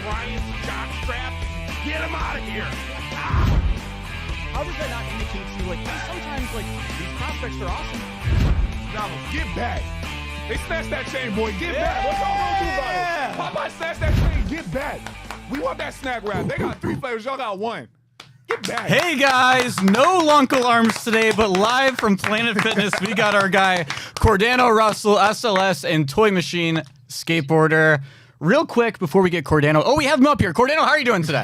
Brian's jockstrap. Get him out of here. Ah! How does that not indicate to you, like, hey, sometimes, like, these prospects are awesome? Now, get back. They snatched that chain, boy. Get back. What's all gonna do about it? Popeye snatched that chain. Get back. We want that snack wrap. They got 3 flavors. Y'all got 1. Get back. Hey guys, no Luncle Arms today, but live from Planet Fitness, we got our guy Cordano Russell, SLS, and Toy Machine skateboarder. Real quick before we get Cordano, we have him up here. Cordano, how are you doing today?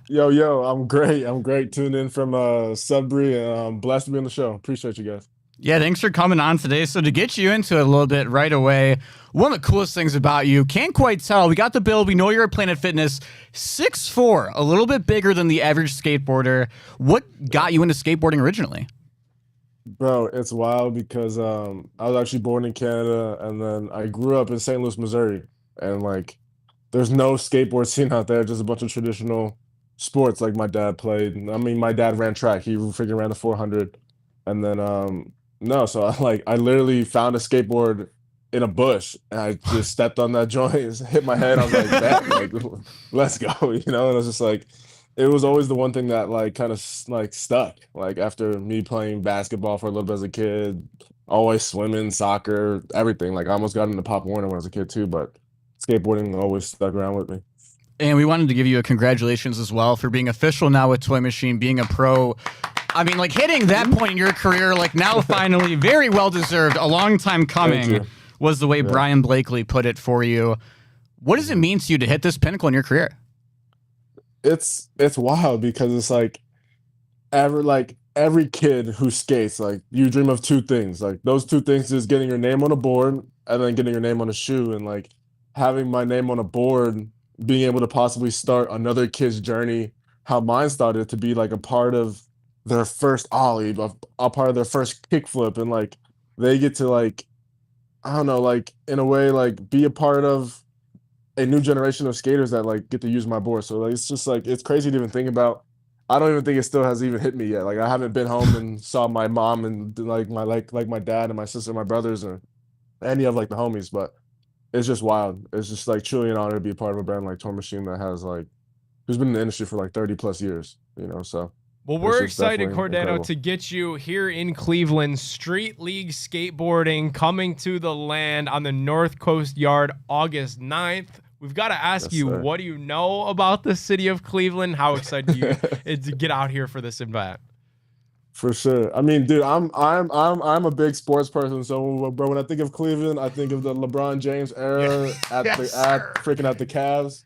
Yo, I'm great. I'm great. Tuned in from Sudbury, and I'm blessed to be on the show. Appreciate you guys. Yeah, thanks for coming on today. So to get you into it a little bit right away, one of the coolest things about you, can't quite tell, we got the build, we know you're at Planet Fitness, 6'4", a little bit bigger than the average skateboarder. What got you into skateboarding originally? Bro, it's wild because I was actually born in Canada, and then I grew up in St. Louis, Missouri, and like there's no skateboard scene out there, just a bunch of traditional sports like my dad played. I mean, my dad ran track. He freaking ran the 400. And then no, so I literally found a skateboard in a bush, and I just stepped on that joint, hit my head. I was like, "That, like, let's go," you know. And it was just like, it was always the one thing that like kind of like stuck. Like after me playing basketball for a little bit as a kid, always swimming, soccer, everything. Like I almost got into Pop Warner when I was a kid too, but skateboarding always stuck around with me. And we wanted to give you a congratulations as well for being official now with Toy Machine, being a pro. I mean, like hitting that point in your career, like now finally, very well deserved, a long time coming, was the way Brian Blakely put it for you. What does it mean to you to hit this pinnacle in your career? It's wild because it's like every kid who skates, like you dream of 2 things. Like those 2 things is getting your name on a board and then getting your name on a shoe. And like having my name on a board, being able to possibly start another kid's journey, how mine started, to be like a part of their first ollie, a part of their first kickflip, and like they get to like, I don't know, like in a way like be a part of a new generation of skaters that like get to use my board. So like it's just like, it's crazy to even think about. I don't even think it still has even hit me yet. Like I haven't been home and saw my mom and like my dad and my sister and my brothers and any of like the homies, but it's just wild. It's just like truly an honor to be a part of a brand like Toy Machine that has like, who's been in the industry for like 30 plus years, you know. So well, we're excited, Cordano, to get you here in Cleveland. Street League skateboarding coming to the land on the North Coast Yard August 9th. We've got to ask you, what do you know about the city of Cleveland? How excited are you to get out here for this event? For sure. I mean, dude, I'm a big sports person. So, bro, when I think of Cleveland, I think of the LeBron James era at the Cavs.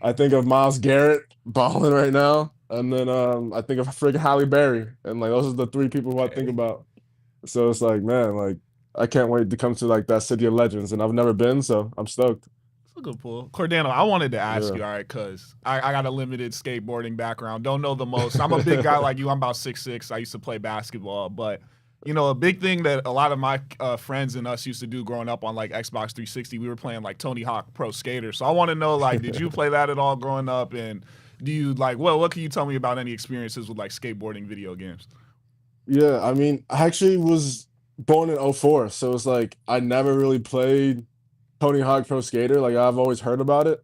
I think of Myles Garrett balling right now. And then I think of freaking Halle Berry, and like those are the 3 people who I think about. So it's like, man, like I can't wait to come to like that city of legends, and I've never been, so I'm stoked. It's a good pull. Cordano, I wanted to ask you, all right, because I got a limited skateboarding background, don't know the most. I'm a big guy like you. I'm about 6'6". I used to play basketball, but you know, a big thing that a lot of my friends and us used to do growing up on like Xbox 360, we were playing like Tony Hawk Pro Skater. So I want to know, like, did you play that at all growing up? And do you like, well, what can you tell me about any experiences with like skateboarding video games? Yeah, I mean, I actually was born in 04, so it's like I never really played Tony Hawk Pro Skater. Like I've always heard about it.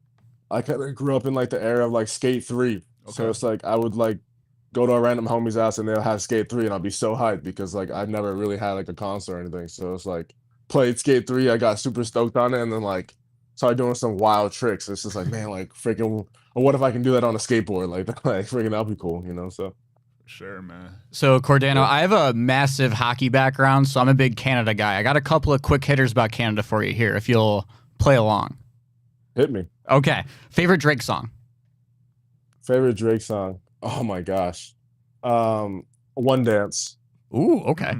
I kind of grew up in like the era of like Skate 3. Okay. So it's like I would like go to a random homie's house and they'll have Skate 3, and I'll be so hyped because like I've never really had like a console or anything. So it's like played Skate 3, I got super stoked on it, and then like started doing some wild tricks. It's just like, man, like freaking, what if I can do that on a skateboard? Like freaking, that'll be cool, you know? So sure, man. So Cordano, I have a massive hockey background, so I'm a big Canada guy. I got a couple of quick hitters about Canada for you here, if you'll play along. Hit me. Okay. Favorite Drake song? Favorite Drake song? Oh my gosh. One Dance. Ooh, okay.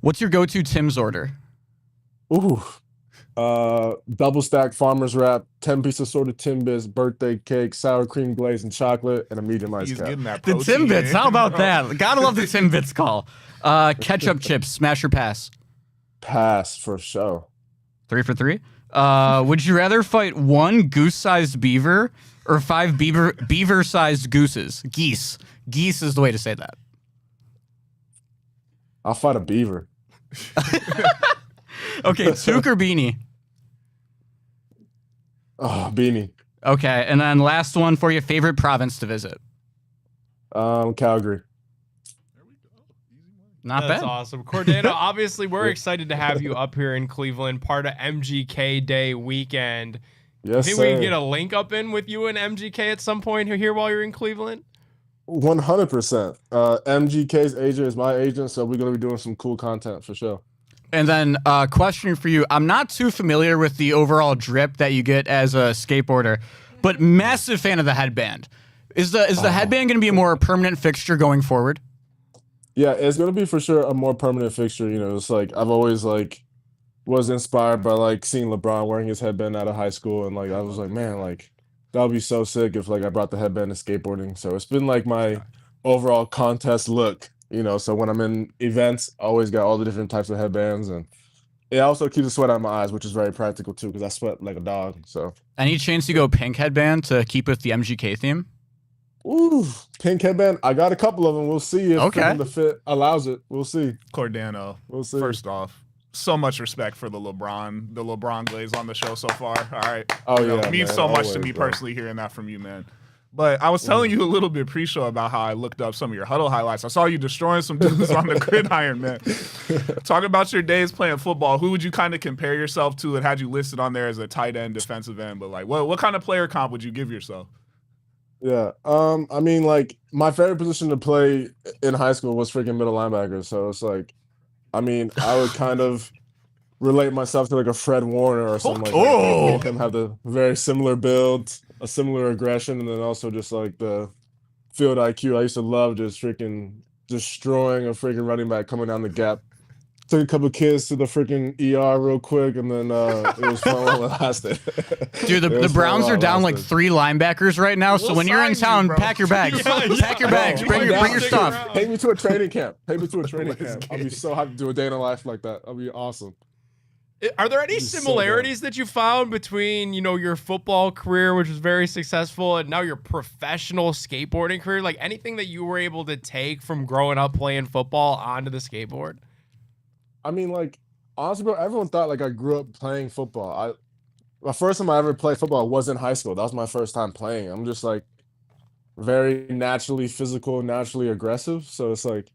What's your go-to Tim's order? Ooh. Double stack farmer's wrap, 10-piece assorted Timbits, birthday cake, sour cream glaze and chocolate, and a medium ice cap. The Timbits, how about that? Gotta love the Timbits call. Ketchup chips, smash or pass? Pass for sure. 3 for 3. Would you rather fight 1 goose-sized beaver or 5 beaver-sized gooses? Geese. Geese is the way to say that. I'll fight a beaver. Okay, toque or beanie? Oh, beanie. Okay, and then last one for your favorite province to visit. Calgary. Not That's bad. awesome. Cordano, obviously, we're excited to have you up here in Cleveland, part of MGK Day weekend. Yes, Do you think sir. we can get a link up in with you and MGK at some point here while you're in Cleveland? 100%. MGK's agent is my agent, so we're going to be doing some cool content for sure. And then question for you. I'm not too familiar with the overall drip that you get as a skateboarder, but massive fan of the headband. Is the headband going to be a more permanent fixture going forward? Yeah, it's going to be for sure a more permanent fixture. You know, it's like I've always like was inspired by like seeing LeBron wearing his headband out of high school, and like I was like, man, like that would be so sick if like I brought the headband to skateboarding. So it's been like my overall contest look, you know. So when I'm in events, I always got all the different types of headbands, and it also keeps the sweat out of my eyes, which is very practical too, because I sweat like a dog. So any chance you go pink headband to keep with the MGK theme? ooh, pink headband. I got a couple of them. We'll see if the fit allows it. We'll see. Cordano, we'll see. First off, so much respect for the LeBron glaze on the show so far. All right. Oh, you know, yeah. It means man, so much always, to me bro. personally hearing that from you, man. But I was telling you a little bit pre-show about how I looked up some of your huddle highlights. I saw you destroying some dudes on the gridiron, man. Talk about your days playing football. Who would you kind of compare yourself to? It had you listed on there as a tight end, defensive end, but like, what kind of player comp would you give yourself? Yeah. I mean, like my favorite position to play in high school was freaking middle linebacker. So it's like, I mean, I would kind of relate myself to like a Fred Warner or something like that. Both of them have the very similar build, a similar aggression, and then also just like the field IQ. I used to love just freaking destroying a freaking running back coming down the gap. Took a couple kids to the freaking ER real quick, and then it was fun while it lasted. Dude, the Browns are down like 3 linebackers right now, so when you're in town, pack your bags. Pack your bags. Bring your stuff. Take me to a training camp. Take me to a training camp. I'll be so happy to do a day in a life like that. That'll be awesome. Are there any similarities that you found between, you know, your football career, which was very successful, and now your professional skateboarding career? Like anything that you were able to take from growing up playing football onto the skateboard? I mean, like, honestly, bro, everyone thought like I grew up playing football. My first time I ever played football was in high school. That was my first time playing. I'm just like very naturally physical, naturally aggressive. So it's like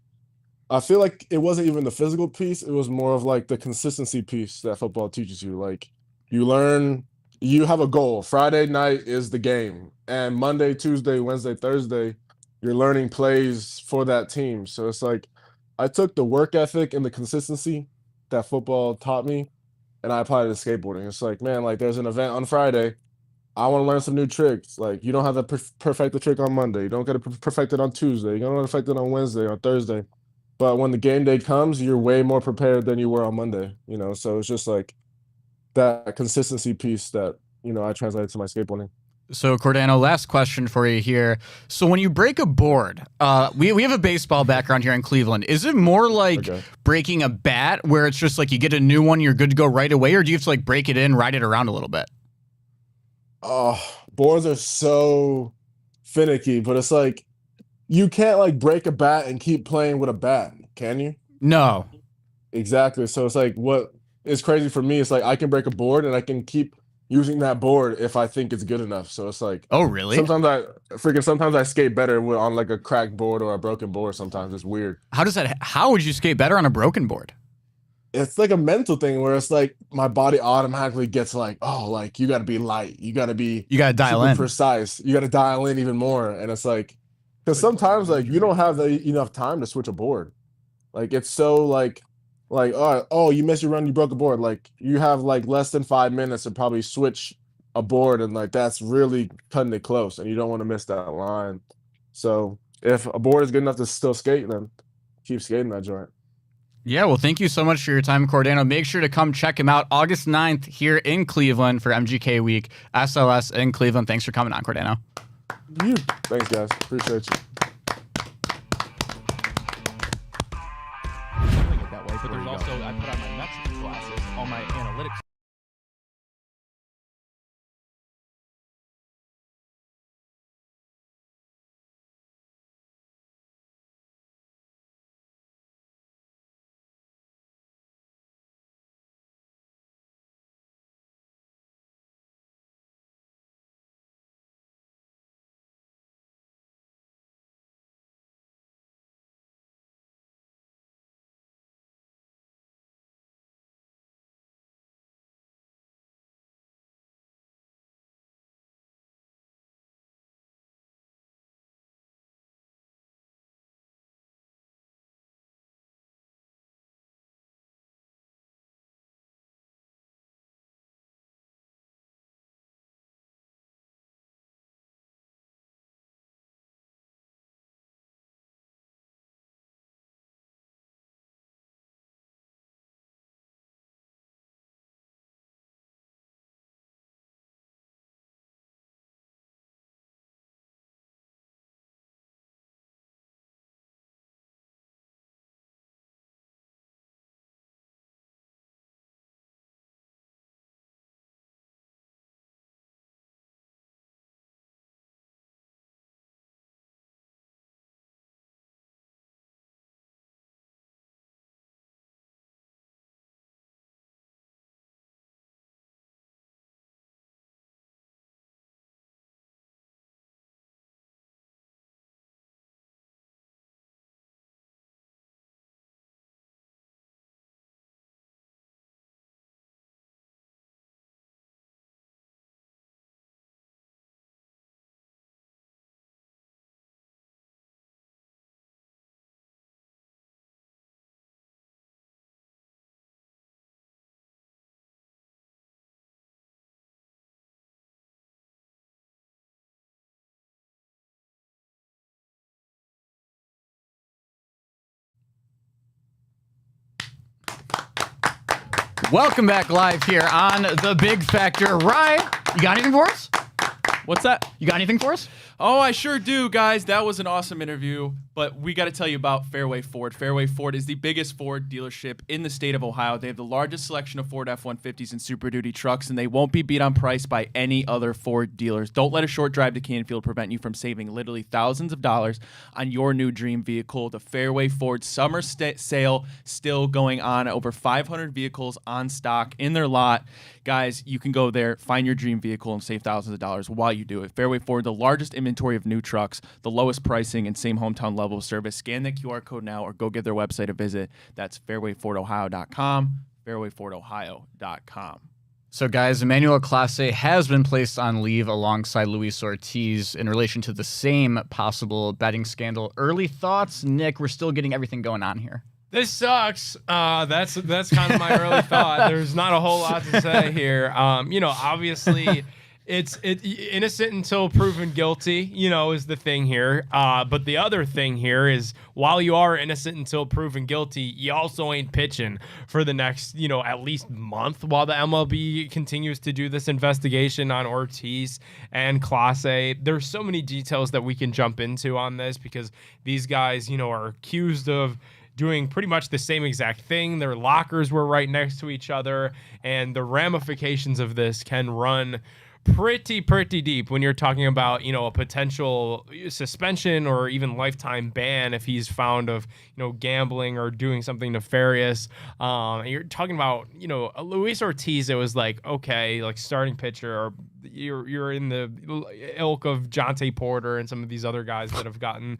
I feel like it wasn't even the physical piece. It was more of like the consistency piece that football teaches you. Like you learn, you have a goal. Friday night is the game, and Monday, Tuesday, Wednesday, Thursday, you're learning plays for that team. So it's like I took the work ethic and the consistency that football taught me, and I applied it to skateboarding. It's like, man, like there's an event on Friday. I want to learn some new tricks. Like you don't have to perfect the trick on Monday. You don't get to perfect it on Tuesday. You don't perfect it on Wednesday or Thursday. But when the game day comes, you're way more prepared than you were on Monday. You know, so it's just like that consistency piece that, you know, I translated to my skateboarding. So, Cordano, last question for you here. So when you break a board, we have a baseball background here in Cleveland. Is it more like breaking a bat where it's just like you get a new one, you're good to go right away, or do you have to like break it in, ride it around a little bit? Oh, boards are so finicky, but it's like you can't like break a bat and keep playing with a bat, can you? No. Exactly. So it's like what is crazy for me is like I can break a board and I can keep using that board if I think it's good enough. So it's like, oh really? Sometimes I skate better on like a cracked board or a broken board. Sometimes it's weird. How would you skate better on a broken board? It's like a mental thing where it's like my body automatically gets like, oh, like you got to be light, you got to dial in, precise, you got to dial in even more. And it's like, because sometimes like you don't have enough time to switch a board. Like it's so like oh, you missed your run, you broke a board. Like you have like less than 5 minutes to probably switch a board, and like that's really cutting it close, and you don't want to miss that line. So if a board is good enough to still skate, then keep skating that joint. Yeah, well, thank you so much for your time, Cordano. Make sure to come check him out August 9th here in Cleveland for MGK Week, SLS in Cleveland. Thanks for coming on, Cordano. Thanks, guys. Appreciate you. But there's also, I put on my metrics glasses, all my analytics Welcome back live here on The Big Factor. Rye, you got anything for us? What's that? You got anything for us? Oh, I sure do, guys. That was an awesome interview, but we got to tell you about Fairway Ford. Fairway Ford is the biggest Ford dealership in the state of Ohio. They have the largest selection of Ford F-150s and Super Duty trucks, and they won't be beat on price by any other Ford dealers. Don't let a short drive to Canfield prevent you from saving literally thousands of dollars on your new dream vehicle. The Fairway Ford summer sale still going on. Over 500 vehicles on stock in their lot. Guys, you can go there, find your dream vehicle, and save thousands of dollars while you do it. Fairway Ford, the largest inventory of new trucks, the lowest pricing, and same hometown level of service. Scan the QR code now or go give their website a visit. That's fairwayfordohio.com, fairwayfordohio.com. So, guys, Emmanuel Clase has been placed on leave alongside Luis Ortiz in relation to the same possible betting scandal. Early thoughts? Nick, we're still getting everything going on here. This sucks. That's kind of my early thought. There's not a whole lot to say here. Obviously, it's innocent until proven guilty. Is the thing here. But the other thing here is, while you are innocent until proven guilty, you also ain't pitching for the next, at least month while the MLB continues to do this investigation on Ortiz and Clase. There's so many details that we can jump into on this because these guys, are accused of doing pretty much the same exact thing. Their lockers were right next to each other, and the ramifications of this can run pretty deep when you're talking about, a potential suspension or even lifetime ban if he's found of, gambling or doing something nefarious. You're talking about, Luis Ortiz, it was like, okay, like starting pitcher, or you're in the ilk of Jonte Porter and some of these other guys that have gotten,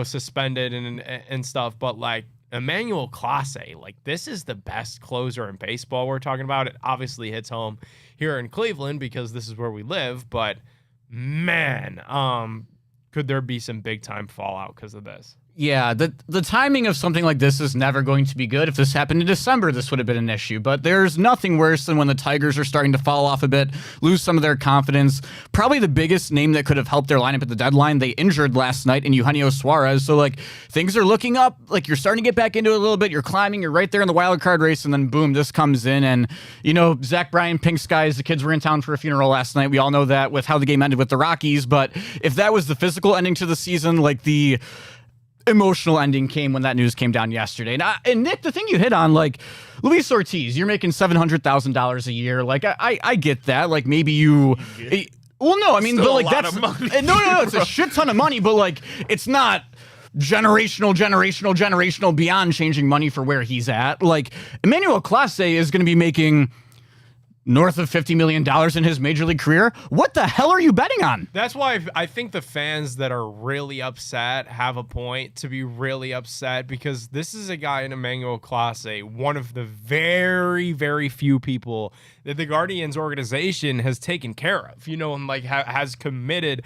suspended and stuff. But like Emmanuel Clase, like this is the best closer in baseball we're talking about. It obviously hits home here in Cleveland because this is where we live, but man, could there be some big time fallout because of this? Yeah, the timing of something like this is never going to be good. If this happened in December, this would have been an issue. But there's nothing worse than when the Tigers are starting to fall off a bit, lose some of their confidence. Probably the biggest name that could have helped their lineup at the deadline, they injured last night in Eugenio Suarez. So, like, things are looking up. Like, you're starting to get back into it a little bit. You're climbing. You're right there in the wild card race. And then, boom, this comes in. And, Zach Bryan, pink skies, the kids were in town for a funeral last night. We all know that with how the game ended with the Rockies. But if that was the physical ending to the season, like the emotional ending came when that news came down yesterday. And Nick, the thing you hit on, like Luis Ortiz, you're making $700,000 a year. Like I get that. Like maybe you. Well, no, I mean, Still but like a lot that's of money. No, it's a shit ton of money, but like it's not generational beyond changing money for where he's at. Like Emmanuel Clase is going to be making north of $50 million in his major league career. What the hell are you betting on? That's why I think the fans that are really upset have a point to be really upset, because this is a guy in Emmanuel Clase, one of the very few people that the Guardians organization has taken care of, and like has committed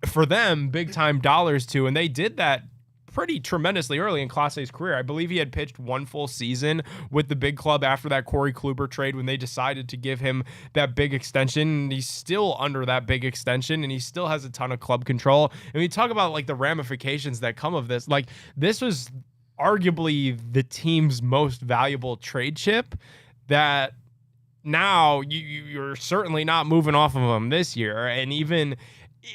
for them big time dollars to, and they did that pretty tremendously early in Clase's career. I believe he had pitched one full season with the big club after that Corey Kluber trade when they decided to give him that big extension. And he's still under that big extension, and he still has a ton of club control. And we talk about like the ramifications that come of this. Like this was arguably the team's most valuable trade chip that now you're certainly not moving off of him this year. And even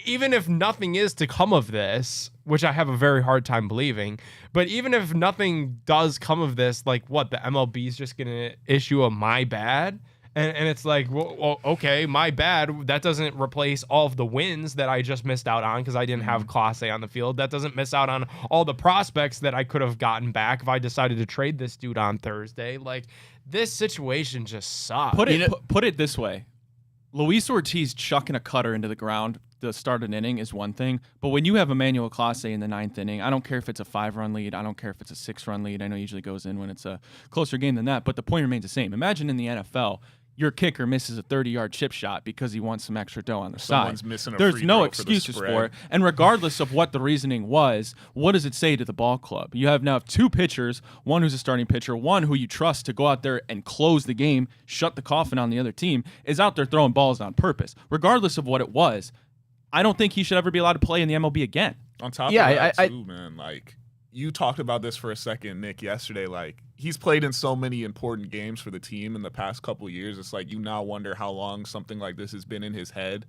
if nothing is to come of this, which I have a very hard time believing, but even if nothing does come of this, like what, the MLB is just going to issue a my bad? And it's like, well, okay, my bad. That doesn't replace all of the wins that I just missed out on because I didn't have Clase on the field. That doesn't miss out on all the prospects that I could have gotten back if I decided to trade this dude on Thursday. Like, this situation just sucks. Put it this way. Luis Ortiz chucking a cutter into the ground to start an inning is one thing, but when you have Emmanuel Clase in the 9th inning, I don't care if it's a 5-run lead, I don't care if it's a 6-run lead. I know it usually goes in when it's a closer game than that, but the point remains the same. Imagine in the NFL, your kicker misses a 30-yard chip shot because he wants some extra dough on the Someone's side. missing a There's free no throw excuses for, for it. And regardless of what the reasoning was, what does it say to the ball club? You have now two pitchers, one who's a starting pitcher, one who you trust to go out there and close the game, shut the coffin on the other team, is out there throwing balls on purpose. Regardless of what it was, I don't think he should ever be allowed to play in the MLB again. On top of that, too, man, like, you talked about this for a second, Nick, yesterday. Like, he's played in so many important games for the team in the past couple of years. It's like you now wonder how long something like this has been in his head.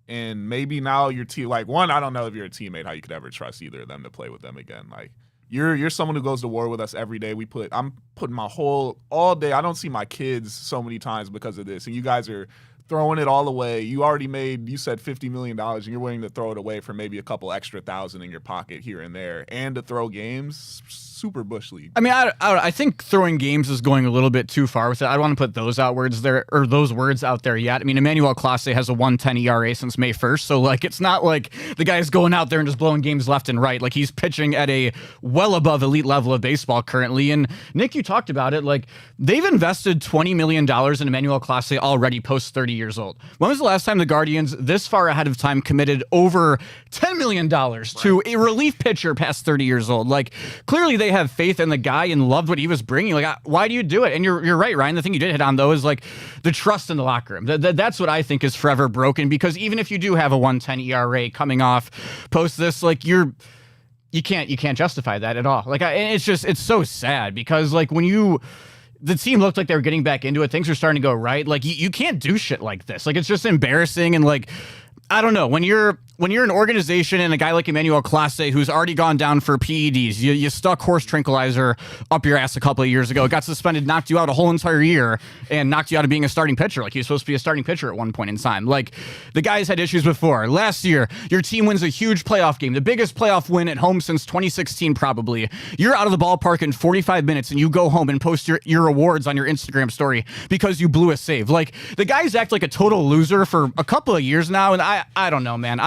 And maybe now your team, like, one, I don't know if you're a teammate, how you could ever trust either of them to play with them again. Like, you're someone who goes to war with us every day. I'm putting my all day. I don't see my kids so many times because of this. And you guys are throwing it all away. You already made, you said $50 million, and you're willing to throw it away for maybe a couple extra thousand in your pocket here and there, and to throw games. Super Bush League. I mean, I think throwing games is going a little bit too far with it. I don't want to put those words out there yet. I mean, Emmanuel Clase has a 1.10 ERA since May 1st, so like it's not like the guy's going out there and just blowing games left and right. Like, he's pitching at a well above elite level of baseball currently. And Nick, you talked about it. Like, they've invested $20 million in Emmanuel Clase already post 30 years old. When was the last time the Guardians this far ahead of time committed over $10 million to a relief pitcher past 30 years old? Like, clearly they have faith in the guy and loved what he was bringing. Like, why do you do it? And you're right, Ryan. The thing you did hit on, though, is like the trust in the locker room. That's what I think is forever broken, because even if you do have a 1.10 ERA coming off post this, like, you can't justify that at all. Like, it's so sad, because like the team looked like they were getting back into it. Things are starting to go right. Like, you can't do shit like this. Like, it's just embarrassing. And like, I don't know, when you're an organization and a guy like Emmanuel Clase, who's already gone down for PEDs, you stuck horse tranquilizer up your ass a couple of years ago, got suspended, knocked you out a whole entire year, and knocked you out of being a starting pitcher. Like, he was supposed to be a starting pitcher at one point in time. Like, the guy's had issues before. Last year, your team wins a huge playoff game, the biggest playoff win at home since 2016 probably. You're out of the ballpark in 45 minutes, and you go home and post your awards on your Instagram story because you blew a save. Like, the guy's act like a total loser for a couple of years now, and I don't know, man.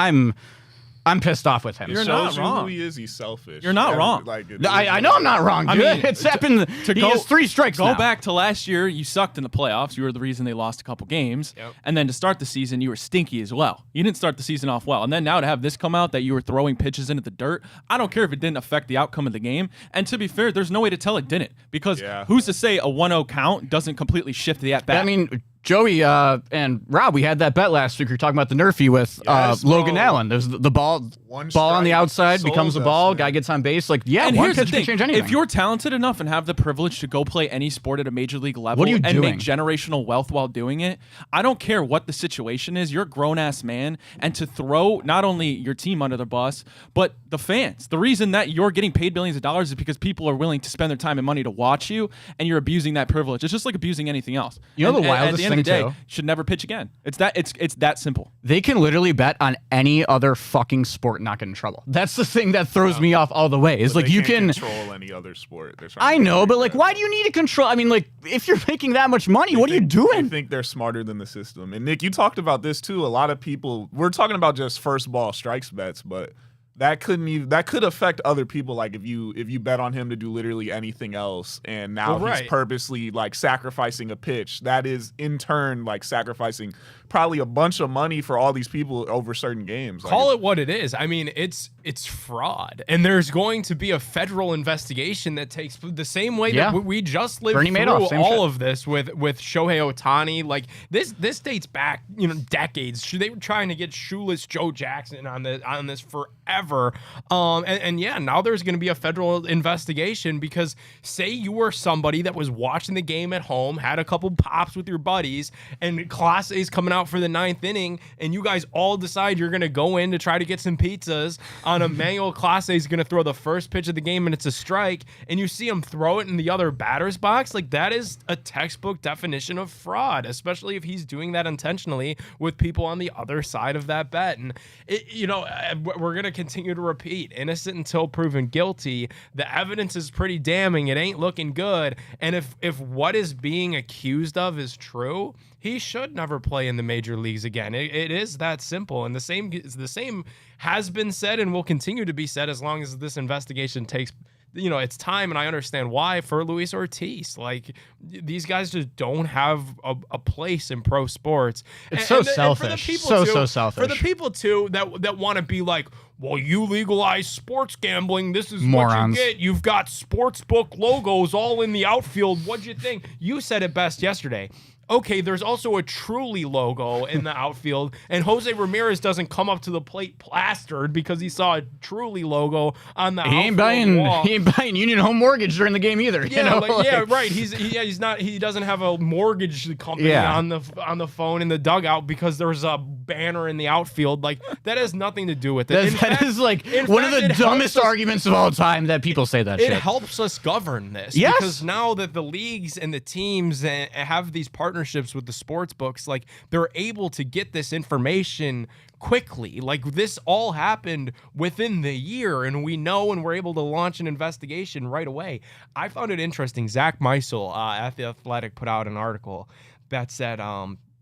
I'm pissed off with him. You're not wrong. Who he is, he's selfish. You're not wrong. Like, I know I'm not wrong, dude. I mean, it's happened. He has 3 strikes now. Go back to last year, you sucked in the playoffs. You were the reason they lost a couple games. Yep. And then to start the season, you were stinky as well. You didn't start the season off well. And then now to have this come out that you were throwing pitches into the dirt, I don't care if it didn't affect the outcome of the game. And to be fair, there's no way to tell it didn't. Because who's to say a 1-0 count doesn't completely shift the at-bat? I mean, Joey and Rob, we had that bet last week. We were talking about the Nerfy with Logan Allen. There's the ball on the outside becomes a ball. Guy gets on base. Like, and one here's the pitch thing. can change anything. If you're talented enough and have the privilege to go play any sport at a major league level what are you and doing? make generational wealth while doing it, I don't care what the situation is. You're a grown-ass man. And to throw not only your team under the bus, but the fans. The reason that you're getting paid billions of dollars is because people are willing to spend their time and money to watch you, and you're abusing that privilege. It's just like abusing anything else. You know, the wildest at the end thing, of the day, too? should never pitch again. It's that simple. They can literally bet on any other fucking sport and not get in trouble. That's the thing that throws me off all the way. Is like, you can control any other sport. I know, but like, why do you need to control? I mean, like, if you're making that much money, what are you doing? I think they're smarter than the system. And Nick, you talked about this too. A lot of people, we're talking about just first ball strikes bets, but that could affect other people. Like, if you bet on him to do literally anything else, and now he's purposely like sacrificing a pitch, that is in turn like sacrificing probably a bunch of money for all these people over certain games. Call it what it is. I mean, it's fraud, and there's going to be a federal investigation that takes the same way that we just lived through all of this with Shohei Ohtani. Like, this dates back, decades. They were trying to get shoeless Joe Jackson on this forever. And now there's going to be a federal investigation, because say you were somebody that was watching the game at home, had a couple pops with your buddies, and Clase is coming out for the 9th inning, and you guys all decide you're going to go in to try to get some pizzas on Emmanuel Clase is going to throw the first pitch of the game and it's a strike, and you see him throw it in the other batter's box. Like, that is a textbook definition of fraud, especially if he's doing that intentionally with people on the other side of that bet. And we're going to continue to repeat, innocent until proven guilty. The evidence is pretty damning. It ain't looking good. And if what is being accused of is true, he should never play in the major leagues again. It is that simple. And the same has been said and will continue to be said as long as this investigation takes it's time, and I understand why, for Luis Ortiz. Like, these guys just don't have a place in pro sports. It's so selfish. So selfish. For the people, too, that want to be like, well, you legalize sports gambling. This is morons. What you get. You've got sports book logos all in the outfield. What'd you think? You said it best yesterday. okay, there's also a Truly logo in the outfield, and Jose Ramirez doesn't come up to the plate plastered because he saw a Truly logo on the outfield wall. He ain't buying Union Home Mortgage during the game either. Yeah, you know? Right. He's not. He doesn't have a mortgage company on the phone in the dugout because there's a banner in the outfield. Like that has nothing to do with it. That is like one of the dumbest arguments of all time that people say that shit. It helps us govern this because now that the leagues and the teams have these partnerships with the sports books, like they're able to get this information quickly. Like this all happened within the year, and we know, and we're able to launch an investigation right away. I found it interesting. Zach Meisel at The Athletic put out an article that said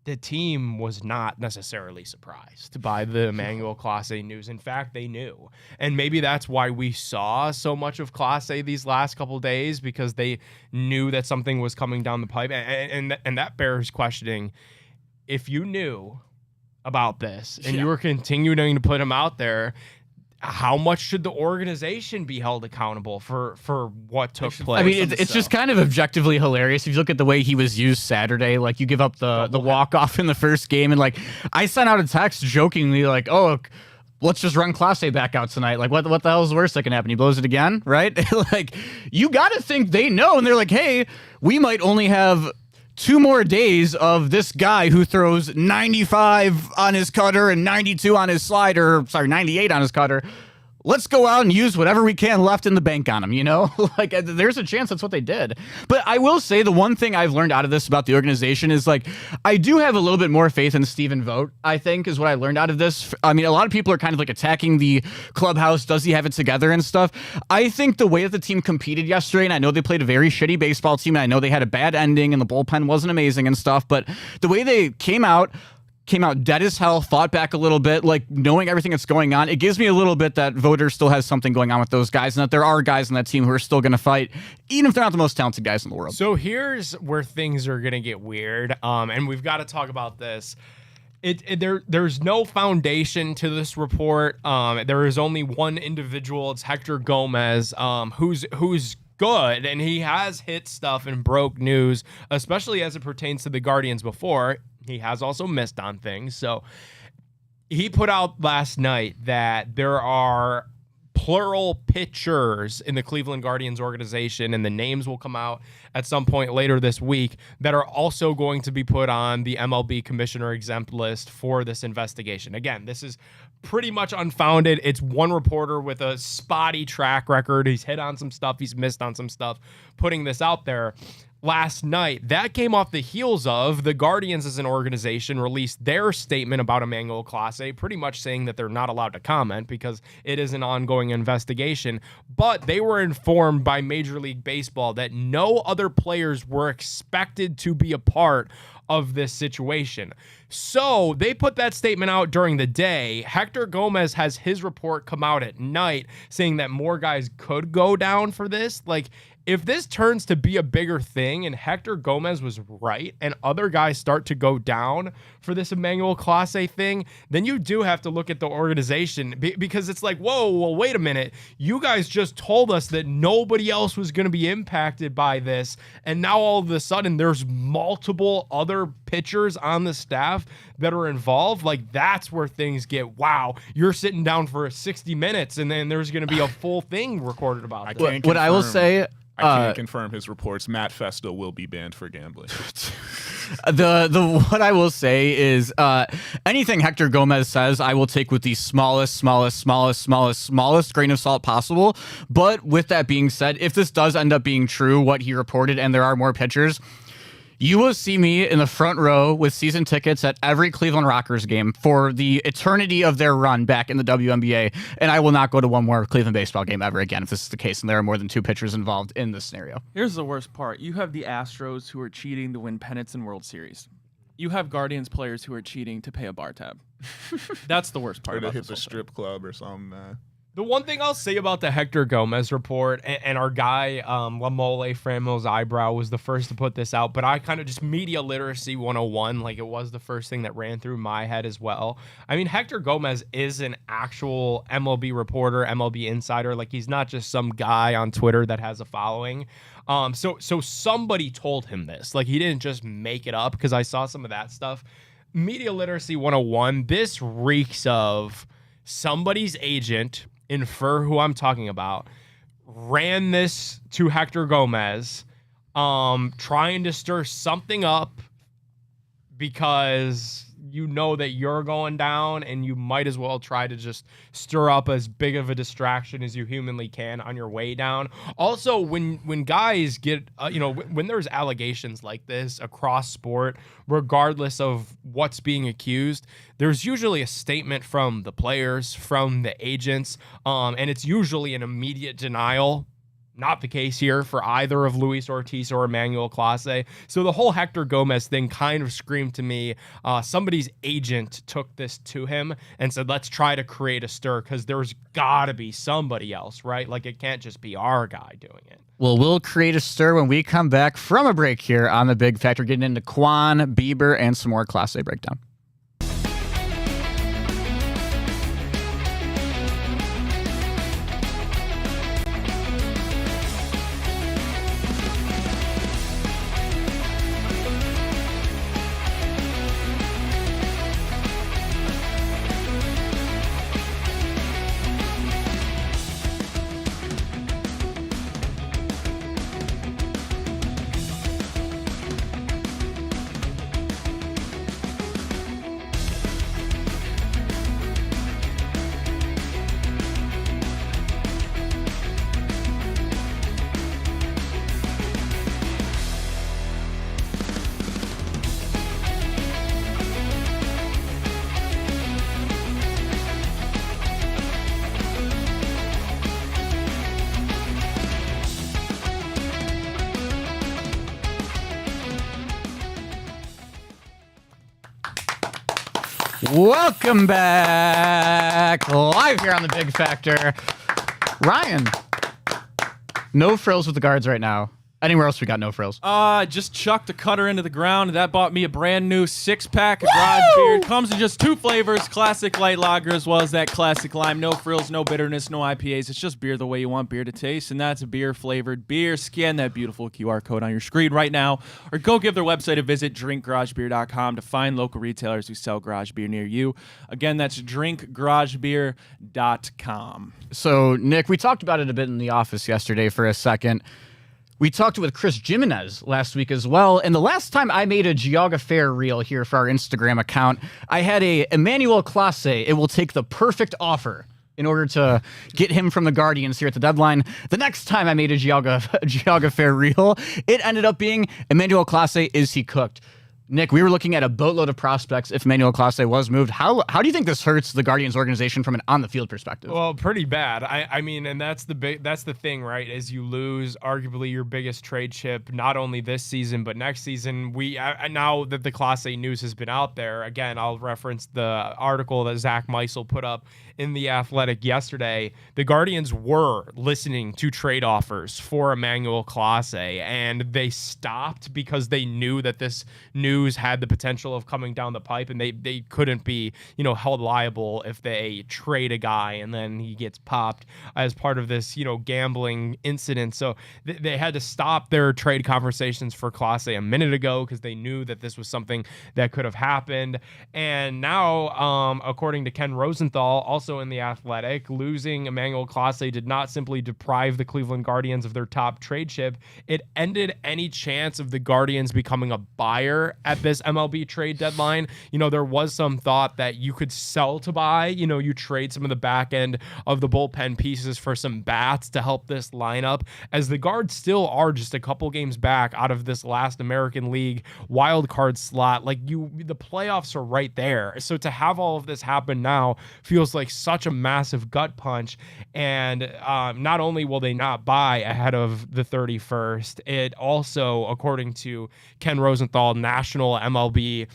the team was not necessarily surprised by the Emmanuel Clase news. In fact, they knew. And maybe that's why we saw so much of Clase these last couple of days, because they knew that something was coming down the pipe. And that bears questioning. If you knew about this and you were continuing to put him out there, how much should the organization be held accountable for what took place? I mean, it's just kind of objectively hilarious. If you look at the way he was used Saturday, like you give up the walk-off in the first game, and like I sent out a text jokingly like, oh, let's just run Clase back out tonight. Like, what the hell is the worst that can happen? He blows it again, right? Like, you got to think they know, and they're like, hey, we might only have 2 more days of this guy who throws 95 on his cutter and 92 on his slider, 98 on his cutter. Let's go out and use whatever we can left in the bank on him, you know? Like, there's a chance that's what they did. But I will say the one thing I've learned out of this about the organization is, like, I do have a little bit more faith in Stephen Vogt, I think, is what I learned out of this. I mean, a lot of people are kind of, like, attacking the clubhouse. Does he have it together and stuff? I think the way that the team competed yesterday, and I know they played a very shitty baseball team, and I know they had a bad ending, and the bullpen wasn't amazing and stuff, but the way they came out dead as hell, fought back a little bit, like knowing everything that's going on. It gives me a little bit that Voter still has something going on with those guys, and that there are guys on that team who are still going to fight, even if they're not the most talented guys in the world. So here's where things are going to get weird, and we've got to talk about this. There's no foundation to this report. There is only one individual. It's Hector Gomez, who's good, and he has hit stuff and broke news, especially as it pertains to the Guardians before. He has also missed on things. So he put out last night that there are plural pitchers in the Cleveland Guardians organization, and the names will come out at some point later this week, that are also going to be put on the MLB commissioner exempt list for this investigation. Again, this is pretty much unfounded. It's one reporter with a spotty track record. He's hit on some stuff. He's missed on some stuff, putting this out there. Last night, that came off the heels of the Guardians as an organization released their statement about Emmanuel Clase, pretty much saying that they're not allowed to comment because it is an ongoing investigation. But they were informed by Major League Baseball that no other players were expected to be a part of this situation. So they put that statement out during the day. Hector Gomez has his report come out at night saying that more guys could go down for this. Like, if this turns to be a bigger thing and Hector Gomez was right and other guys start to go down for this Emmanuel Clase thing, then you do have to look at the organization, because it's like, whoa, well, wait a minute. You guys just told us that nobody else was going to be impacted by this, and now all of a sudden there's multiple other pitchers on the staff that are involved. Like, that's where things get, wow, you're sitting down for 60 minutes and then there's going to be a full thing recorded about this. What I will say, I can't confirm his reports. Matt Festa will be banned for gambling. What I will say is anything Hector Gomez says, I will take with the smallest grain of salt possible. But with that being said, if this does end up being true, what he reported, and there are more pitchers, you will see me in the front row with season tickets at every Cleveland Rockers game for the eternity of their run back in the WNBA, and I will not go to one more Cleveland baseball game ever again if this is the case and there are more than 2 pitchers involved in this scenario. Here's the worst part. You have the Astros who are cheating to win pennants in World Series. You have Guardians players who are cheating to pay a bar tab. That's the worst part. Or to about hit this the whole strip club or something, man. The one thing I'll say about the Hector Gomez report, and our guy, Lamole Framo's eyebrow was the first to put this out, but I kind of just media literacy 101, like it was the first thing that ran through my head as well. I mean, Hector Gomez is an actual MLB reporter, MLB insider. Like, he's not just some guy on Twitter that has a following. So somebody told him this. Like, he didn't just make it up, because I saw some of that stuff. Media literacy 101, this reeks of somebody's agent, infer who I'm talking about, ran this to Hector Gomez, trying to stir something up because you know that you're going down, and you might as well try to just stir up as big of a distraction as you humanly can on your way down. Also, when guys get, when there's allegations like this across sport, regardless of what's being accused, there's usually a statement from the players, from the agents, and it's usually an immediate denial. Not the case here for either of Luis Ortiz or Emmanuel Clase. So the whole Hector Gomez thing kind of screamed to me, somebody's agent took this to him and said, let's try to create a stir, because there's got to be somebody else, right? Like, it can't just be our guy doing it. Well, we'll create a stir when we come back from a break here on The Big Factor, getting into Quan, Bieber, and some more Clase breakdown. Welcome back, live here on The Big Factor. Ryan, no frills with the guards right now. Anywhere else we got no frills? Just chucked a cutter into the ground. That bought me a brand new 6-pack of Garage Beer. It comes in just 2 flavors, classic light lager as well as that classic lime. No frills, no bitterness, no IPAs. It's just beer the way you want beer to taste, and that's a beer-flavored beer. Scan that beautiful QR code on your screen right now, or go give their website a visit, drinkgaragebeer.com, to find local retailers who sell garage beer near you. Again, that's drinkgaragebeer.com. So, Nick, we talked about it a bit in the office yesterday for a second. We talked with Chris Jimenez last week as well, and the last time I made a Geauga Fair reel here for our Instagram account, I had a Emmanuel Clase, it will take the perfect offer in order to get him from the Guardians here at the deadline. The next time I made a Geauga Fair reel, it ended up being Emmanuel Clase, is he cooked? Nick, we were looking at a boatload of prospects if Emmanuel Clase was moved. How do you think this hurts the Guardians organization from an on-the-field perspective? Well, pretty bad. I mean, and that's the thing, right? Is you lose arguably your biggest trade chip, not only this season, but next season. Now that the Clase news has been out there, again, I'll reference the article that Zach Meisel put up in The Athletic yesterday. The Guardians were listening to trade offers for Emmanuel Clase, and they stopped because they knew that this news had the potential of coming down the pipe, and they couldn't be, held liable if they trade a guy and then he gets popped as part of this, gambling incident. So they had to stop their trade conversations for Clase a minute ago because they knew that this was something that could have happened. And now, according to Ken Rosenthal, also in The Athletic, losing Emmanuel Clase did not simply deprive the Cleveland Guardians of their top trade chip. It ended any chance of the Guardians becoming a buyer at this MLB trade deadline. There was some thought that you could sell to buy. You trade some of the back end of the bullpen pieces for some bats to help this lineup, as the Guards still are just a couple games back out of this last American League wild card slot. The playoffs are right there. So to have all of this happen now feels like such a massive gut punch. And not only will they not buy ahead of the 31st, it also, according to Ken Rosenthal, national MLB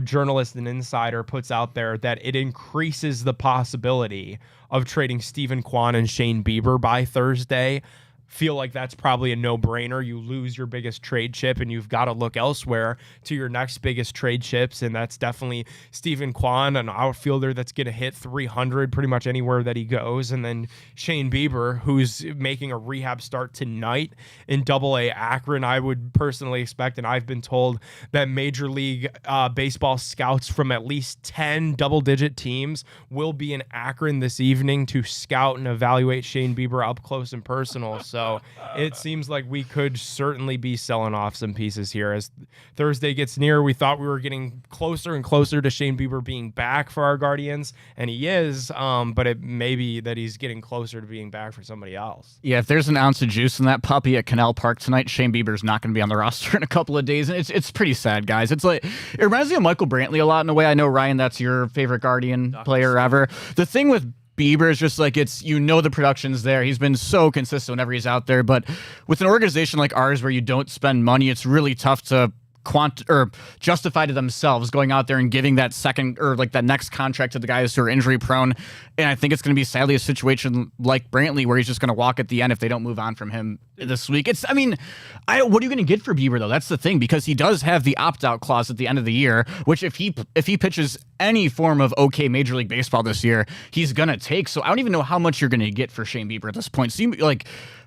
journalist and insider puts out there that it increases the possibility of trading Stephen Kwan and Shane Bieber by Thursday, feel like that's probably a no-brainer. You lose your biggest trade chip and you've got to look elsewhere to your next biggest trade chips, and that's definitely Stephen Kwan, an outfielder that's going to hit 300 pretty much anywhere that he goes, and then Shane Bieber, who's making a rehab start tonight in Double-A Akron. I would personally expect, and I've been told, that Major League Baseball scouts from at least 10 double-digit teams will be in Akron this evening to scout and evaluate Shane Bieber up close and personal. So it seems like we could certainly be selling off some pieces here. As Thursday gets near, we thought we were getting closer and closer to Shane Bieber being back for our Guardians, and he is, but it may be that he's getting closer to being back for somebody else. Yeah, if there's an ounce of juice in that puppy at Canal Park tonight, Shane Bieber's not going to be on the roster in a couple of days, and it's pretty sad, guys. It's like, it reminds me of Michael Brantley a lot in a way. I know, Ryan, that's your favorite Guardian player ever. The thing with Bieber is just like, the production's there. He's been so consistent whenever he's out there. But with an organization like ours where you don't spend money, it's really tough to justify to themselves going out there and giving that second or like that next contract to the guys who are injury prone. And I think it's going to be sadly a situation like Brantley where he's just going to walk at the end if they don't move on from him this week. What are you going to get for Bieber though? That's the thing, because he does have the opt-out clause at the end of the year, which if he pitches any form of okay Major League Baseball this year, he's going to take. So I don't even know how much you're going to get for Shane Bieber at this point. So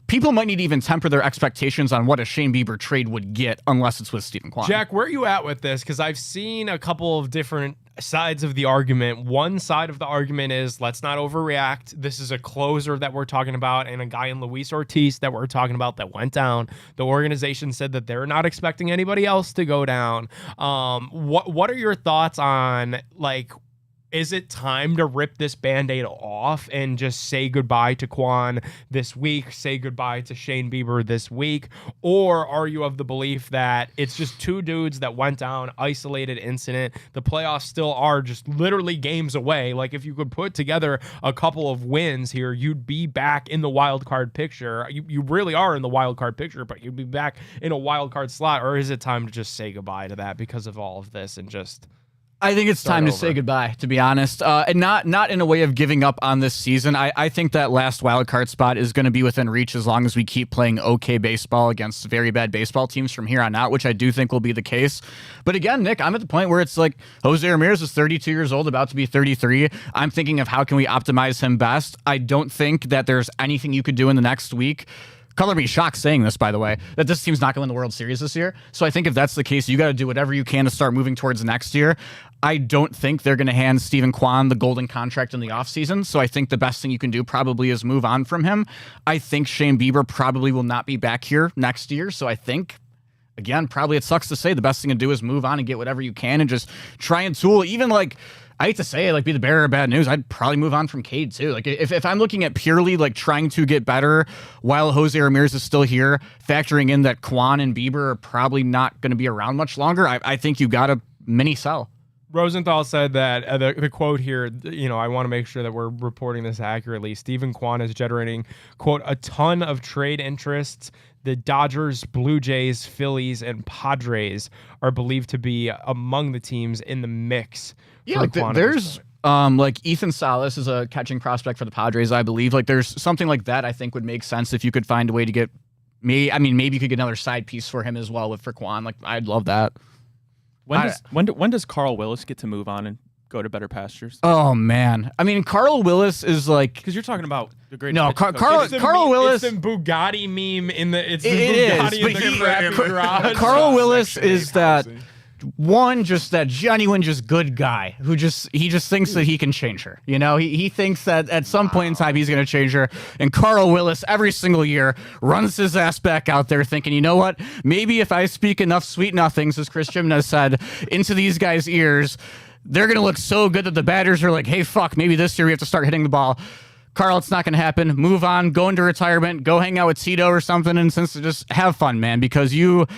people might need to even temper their expectations on what a Shane Bieber trade would get unless it's with Stephen Kwan. Jack, where are you at with this? Because I've seen a couple of different sides of the argument. One side of the argument is, let's not overreact. This is a closer that we're talking about and a guy in Luis Ortiz that we're talking about that went down. The organization said that they're not expecting anybody else to go down. What are your thoughts on, is it time to rip this Band-Aid off and just say goodbye to Kwan this week, say goodbye to Shane Bieber this week? Or are you of the belief that it's just two dudes that went down, isolated incident? The playoffs still are just literally games away. Like, if you could put together a couple of wins here, you'd be back in the wild card picture. You really are in the wild card picture, but you'd be back in a wild card slot. Or is it time to just say goodbye to that because of all of this and just... I think it's time to say goodbye, to be honest, and not in a way of giving up on this season. I think that last wild card spot is going to be within reach as long as we keep playing okay baseball against very bad baseball teams from here on out, which I do think will be the case. But again, Nick, I'm at the point where it's like Jose Ramirez is 32 years old, about to be 33. I'm thinking of how can we optimize him best. I don't think that there's anything you could do in the next week. Color me shocked saying this, by the way, that this team's not going to win the World Series this year. So I think if that's the case, you got to do whatever you can to start moving towards next year. I don't think they're going to hand Stephen Kwan the golden contract in the offseason. So I think the best thing you can do probably is move on from him. I think Shane Bieber probably will not be back here next year. So I think, again, probably it sucks to say, the best thing to do is move on and get whatever you can and just try and tool. Even I hate to say it, be the bearer of bad news, I'd probably move on from Cade too. If I'm looking at purely trying to get better while Jose Ramirez is still here, factoring in that Kwan and Bieber are probably not going to be around much longer, I think you got to mini sell. Rosenthal said that the quote here, I want to make sure that we're reporting this accurately. Stephen Kwan is generating, quote, a ton of trade interests. The Dodgers, Blue Jays, Phillies, and Padres are believed to be among the teams in the mix. Yeah, there's Ethan Salas is a catching prospect for the Padres, I believe. There's something like that I think would make sense if you could find a way to get maybe you could get another side piece for him as well for Kwan. I'd love that. When does Carl Willis get to move on and go to better pastures? Oh man, Carl Willis is because you're talking about the great. No, Carl Willis. It's the Bugatti meme in the. It's the it Bugatti is, in the crappy garage. Carl Willis is that one, just that genuine, just good guy who he just thinks that he can change her. He thinks that at some point in time he's going to change her. And Carl Willis every single year runs his ass back out there thinking, you know what? Maybe if I speak enough sweet nothings, as Chris Jimenez said, into these guys' ears, they're going to look so good that the batters are like, hey, fuck, maybe this year we have to start hitting the ball. Carl, it's not going to happen. Move on. Go into retirement. Go hang out with Tito or something. And just have fun, man, because you've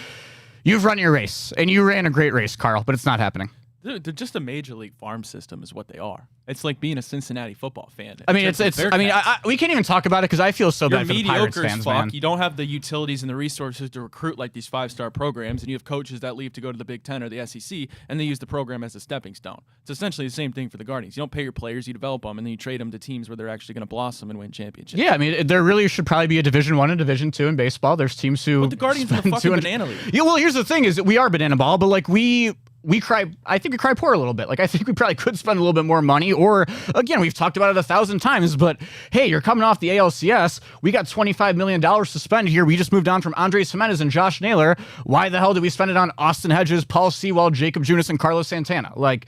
run your race, and you ran a great race, Carl, but it's not happening. They're just a major league farm system is what they are. It's like being a Cincinnati football fan. I mean, we can't even talk about it because I feel so bad for the Pirates mediocre as fans, fuck. man. You don't have the utilities and the resources to recruit like these 5-star programs, and you have coaches that leave to go to the Big Ten or the SEC, and they use the program as a stepping stone. It's essentially the same thing for the Guardians. You don't pay your players, you develop them, and then you trade them to teams where they're actually going to blossom and win championships. Yeah, I mean, there really should probably be a Division I and Division II in baseball. There's teams who. But the Guardians are the fucking banana league. Yeah, well, here's the thing: is that we are banana ball, but like we cry. I think we cry poor a little bit. Like I think we probably could spend a little bit more money. Or again, we've talked about it 1,000 times. But hey, you're coming off the ALCS. We got $25 million to spend here. We just moved on from Andres Jimenez and Josh Naylor. Why the hell did we spend it on Austin Hedges, Paul Sewell, Jacob Junis, and Carlos Santana? Like,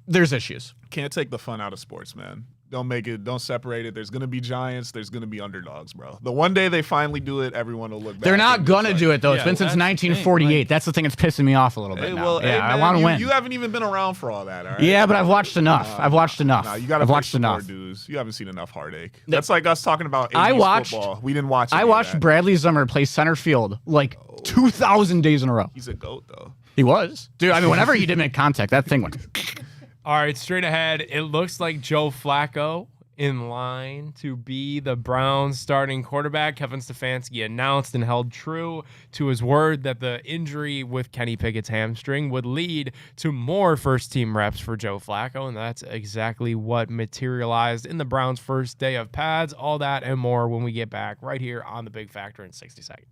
there's issues. Can't take the fun out of sports, man. Don't separate it. There's going to be giants. There's going to be underdogs, bro. The one day they finally do it, everyone will look back. They're not going to do it, though. It's been since 1948. That's the thing that's pissing me off a little bit now. Hey, I want to win. You haven't even been around for all that, all right? Yeah, but I've watched enough. I've watched enough. Nah, you got to watch some more dudes. You haven't seen enough heartache. That's like us talking about 80s football. We didn't watch I watched Bradley Zummer play center field like 2,000 days in a row. He's a GOAT, though. He was. Dude, I mean, whenever he did make contact, that thing went... All right, straight ahead, it looks like Joe Flacco in line to be the Browns starting quarterback. Kevin Stefanski announced and held true to his word that the injury with Kenny Pickett's hamstring would lead to more first-team reps for Joe Flacco, and that's exactly what materialized in the Browns' first day of pads. All that and more when we get back right here on The Big Factor in 60 seconds.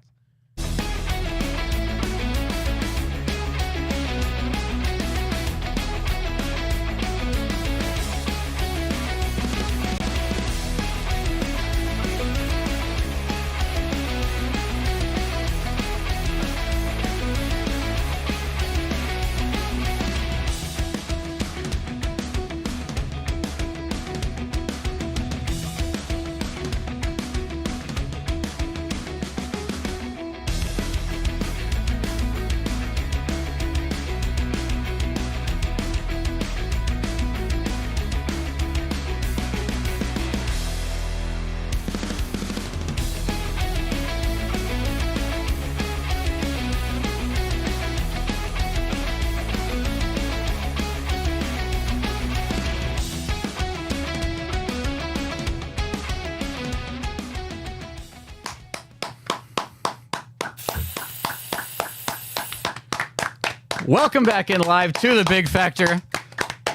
Welcome back in live to The Big Factor.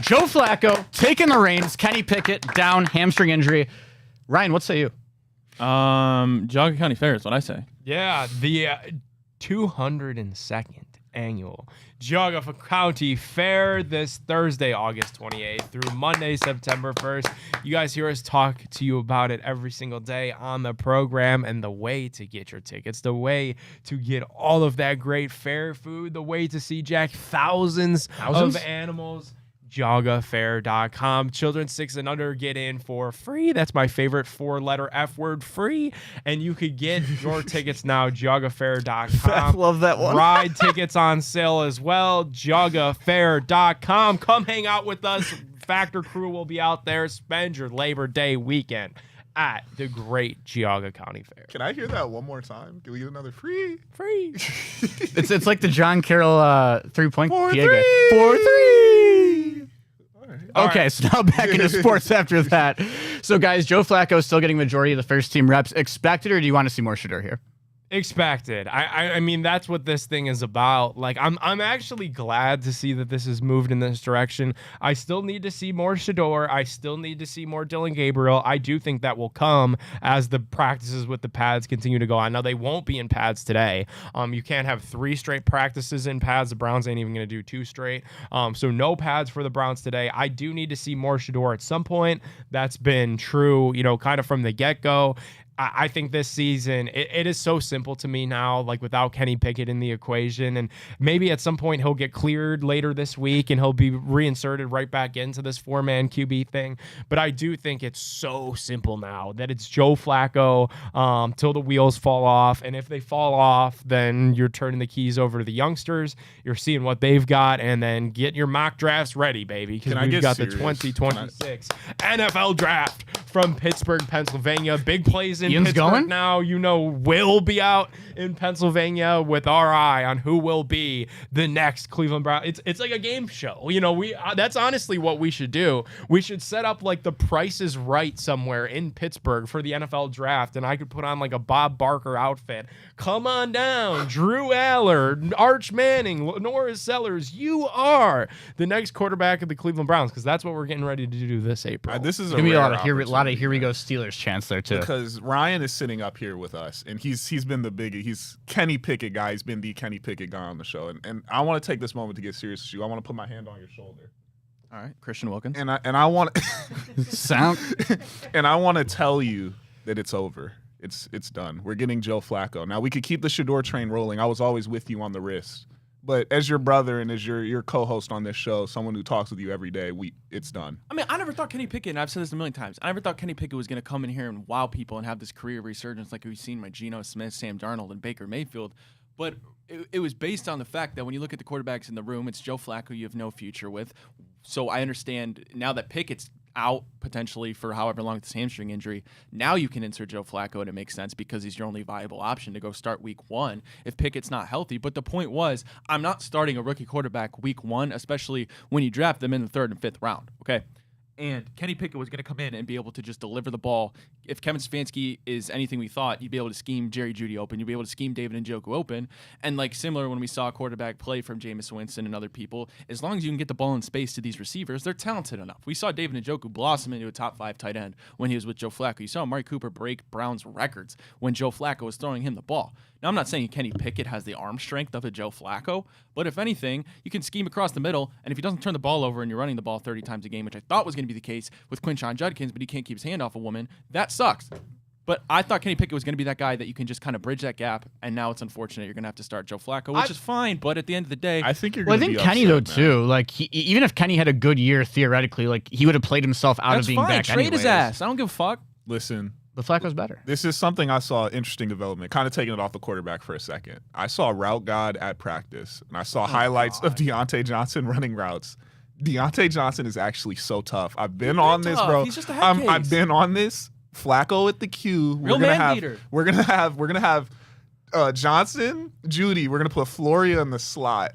Joe Flacco taking the reins. Kenny Pickett down, hamstring injury. Ryan, what say you? Geauga County Fair is what I say. Yeah, the 202nd annual Geauga County Fair this Thursday, August 28th through Monday, September 1st. You guys hear us talk to you about it every single day on the program, and the way to get your tickets, the way to get all of that great fair food, the way to see Jack thousands? of animals. JeaugaFair.com. Children 6 and under get in for free. That's my favorite 4-letter F word, free. And you could get your tickets now, JeaugaFair.com. Love that one. Ride tickets on sale as well, JeaugaFair.com. Come hang out with us. Factor crew will be out there. Spend your Labor Day weekend at the great Geauga County Fair. Can I hear that one more time? Can we get another free? Free. It's like the John Carroll 3-point 4-3. 4-3. Okay, right. so now back into sports after that. So, guys, Joe Flacco is still getting majority of the first-team reps. Expected, or do you want to see more Shedeur here? Expected. I mean, that's what this thing is about. Like, I'm actually glad to see that this has moved in this direction. I still need to see more Shedeur. I still need to see more Dylan Gabriel. I do think that will come as the practices with the pads continue to go on. Now, they won't be in pads today. You can't have 3 straight practices in pads. The Browns ain't even going to do 2 straight. So no pads for the Browns today. I do need to see more Shedeur at some point. That's been true, kind of from the get-go. I think this season, it is so simple to me now, like without Kenny Pickett in the equation. And maybe at some point he'll get cleared later this week and he'll be reinserted right back into this 4-man QB thing. But I do think it's so simple now that it's Joe Flacco till the wheels fall off. And if they fall off, then you're turning the keys over to the youngsters. You're seeing what they've got, and then get your mock drafts ready, baby. Because we've got the 2026 NFL draft from Pittsburgh, Pennsylvania. Big plays in Ian's Pittsburgh going? now. Will be out in Pennsylvania with our eye on who will be the next Cleveland Brown. It's like a game show. That's honestly what we should do. We should set up like the Price is Right somewhere in Pittsburgh for the NFL draft, and I could put on like a Bob Barker outfit. Come on down, Drew Aller, Arch Manning, Lenora Sellers. You are the next quarterback of the Cleveland Browns, because that's what we're getting ready to do this April. This is Give me a lot of opportunity, here we go Steelers chance there too. Because Ryan is sitting up here with us, and he's been the biggie. He's Kenny Pickett guy. He's been the Kenny Pickett guy on the show, and I want to take this moment to get serious with you. I want to put my hand on your shoulder. All right, Christian Wilkins. And I want Sound. and I want to tell you that it's over. It's done. We're getting Joe Flacco. Now, we could keep the Shador train rolling. I was always with you on the wrist. But as your brother and as your co-host on this show, someone who talks with you every day, it's done. I mean, I never thought Kenny Pickett, and I've said this a million times, I never thought Kenny Pickett was going to come in here and wow people and have this career resurgence like we've seen by Geno Smith, Sam Darnold, and Baker Mayfield. But it was based on the fact that when you look at the quarterbacks in the room, it's Joe Flacco you have no future with. So I understand now that Pickett's out potentially for however long with this hamstring injury, now you can insert Joe Flacco and it makes sense because he's your only viable option to go start week 1 if Pickett's not healthy. But the point was, I'm not starting a rookie quarterback week 1, especially when you draft them in the 3rd and 5th round, okay? And Kenny Pickett was going to come in and be able to just deliver the ball. If Kevin Stefanski is anything we thought, you'd be able to scheme Jerry Jeudy open. You'd be able to scheme David Njoku open. And like similar when we saw a quarterback play from Jameis Winston and other people, as long as you can get the ball in space to these receivers, they're talented enough. We saw David Njoku blossom into a top 5 tight end when he was with Joe Flacco. You saw Amari Cooper break Brown's records when Joe Flacco was throwing him the ball. Now, I'm not saying Kenny Pickett has the arm strength of a Joe Flacco, but if anything, you can scheme across the middle, and if he doesn't turn the ball over and you're running the ball 30 times a game, which I thought was going to be the case with Quinshon Judkins, but he can't keep his hand off a woman, that sucks. But I thought Kenny Pickett was going to be that guy that you can just kind of bridge that gap, and now it's unfortunate you're going to have to start Joe Flacco, which is fine, but at the end of the day... I think you're Well, going I to think be Kenny, upset, though, too, like, even if Kenny had a good year, theoretically, like, he would have played himself out of being fine. back Trade anyways. his ass. I don't give a fuck. Listen... But Flacco's better. This is something I saw interesting development, kind of taking it off the quarterback for a second. I saw Route God at practice, and I saw highlights of Deontay Johnson running routes. Deontay Johnson is actually so tough. I've been on this, bro. He's just a head case. I've been on this. Flacco at the Q. Real man beater. We're gonna have Johnson, Judy. We're gonna put Floria in the slot.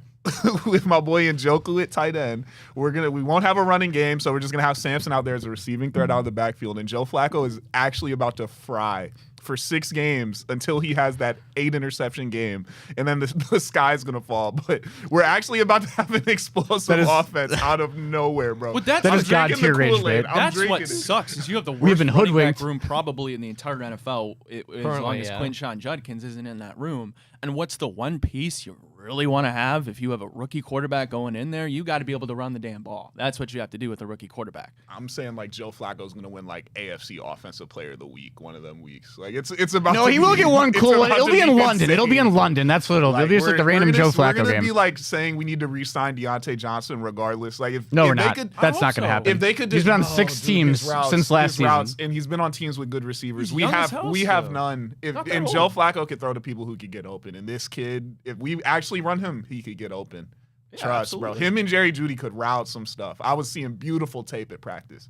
With my boy Njoku at tight end, we won't have a running game, so we're just gonna have Samson out there as a receiving threat out of the backfield. And Joe Flacco is actually about to fry for 6 games until he has that 8 interception game, and then the sky's gonna fall. But we're actually about to have an explosive offense out of nowhere, bro. But that is God tier rage, babe. That's what sucks. Is you have the We have worst been running back hoodwinked. room probably in the entire NFL, as long as yeah. Quinshon Judkins isn't in that room. And what's the one piece you really want to have if you have a rookie quarterback going in there? You got to be able to run the damn ball. That's what you have to do with a rookie quarterback. I'm saying like Joe Flacco's gonna win like AFC Offensive Player of the Week one of them weeks. Like it's about. No, to he will be- get one it's cool one. about It'll to be in London. insane. It'll be in London. That's what it'll be. It'll be just like the random we're Joe gonna- Flacco We're gonna game. be like saying we need to re-sign Deontay Johnson regardless. Like if No, if we're they not. could- That's not so. going to happen. If they could, He's been on just- 6 dude, teams his routes- since last his season. routes, and he's been on teams with good receivers. He's We young as have hell have still. none. Not that And old. Joe Flacco could throw to people who could get open. And this kid, if we actually run him, he could get open. Trust, bro. absolutely. Him and Jerry Jeudy could route some stuff. I was seeing beautiful tape at practice.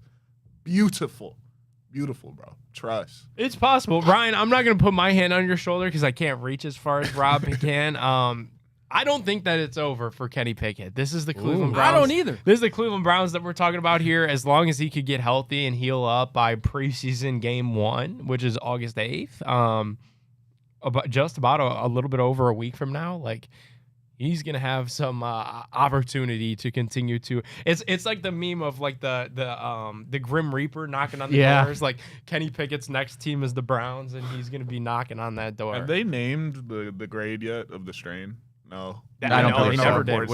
Beautiful, bro. Trust. It's possible. Ryan, I'm not going to put my hand on your shoulder because I can't reach as far as Rob can. I don't think that it's over for Kenny Pickett. This is the Cleveland Browns. I don't either. This is the Cleveland Browns that we're talking about here. As long as he could get healthy and heal up by preseason game 1, which is August 8th, about a little bit over a week from now, like he's gonna have some opportunity to continue to. It's like the meme of like the Grim Reaper knocking on the doors. Like Kenny Pickett's next team is the Browns, and he's gonna be knocking on that door. Have they named the grade yet of the strain? No. I don't No, believe he so. never did.